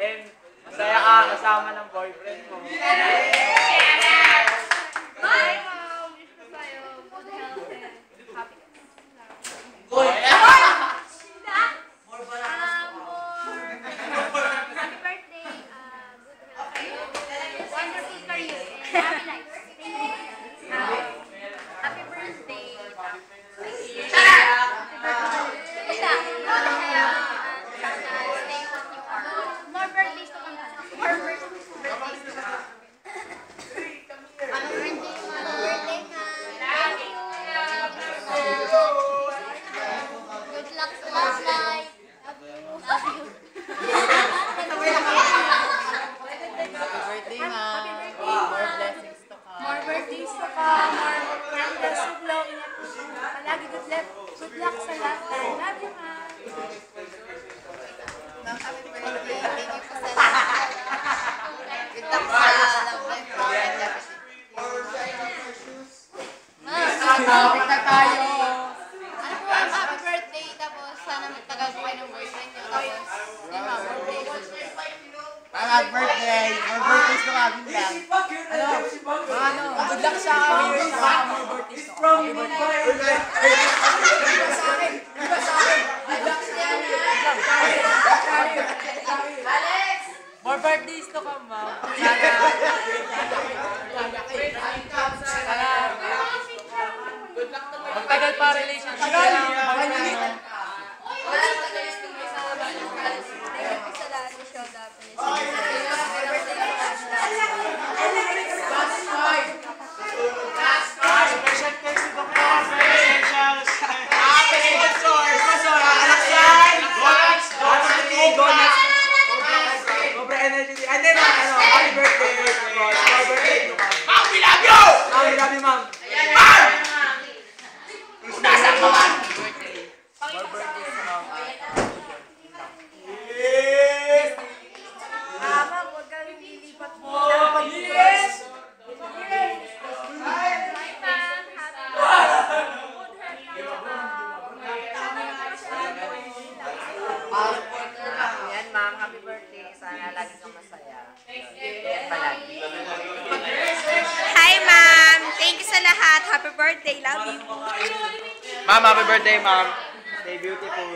And masaya ka kasama ng boyfriend mo. Hi, Mom! Wish ko sa'yo good health and happiness. Happy birthday, good health, wonderful career, and happy life. Happy birthday. More birthdays to come. More birthdays to come. Good luck sa love life. Love you. Happy birthday, Ma'am. More blessings to come. More birthdays to come. More blessed flow. Ingat po. Palagi good luck sa love life. Love you, Ma. Ma'am, happy birthday. Thank you po sa lahat. Good luck sa love life. Kapit na tayo. Ano po, happy birthday. Tapos sana magtagal po kayo ng boyfriend nyo. Tapos, yun mga birthday. Happy birthday. More birthdays to kami lang. Good luck sa career. More birthdays to kami. Happy birthday. More birthdays to come, Ma'am. Magtagal pa relationship na. Yan, Ma'am. Happy birthday. Sana lagi kang masaya. Palagi. Hi, Ma'am! Thank you sa lahat. Happy birthday. Love you. Ma'am, happy birthday, ma'am. Stay beautiful.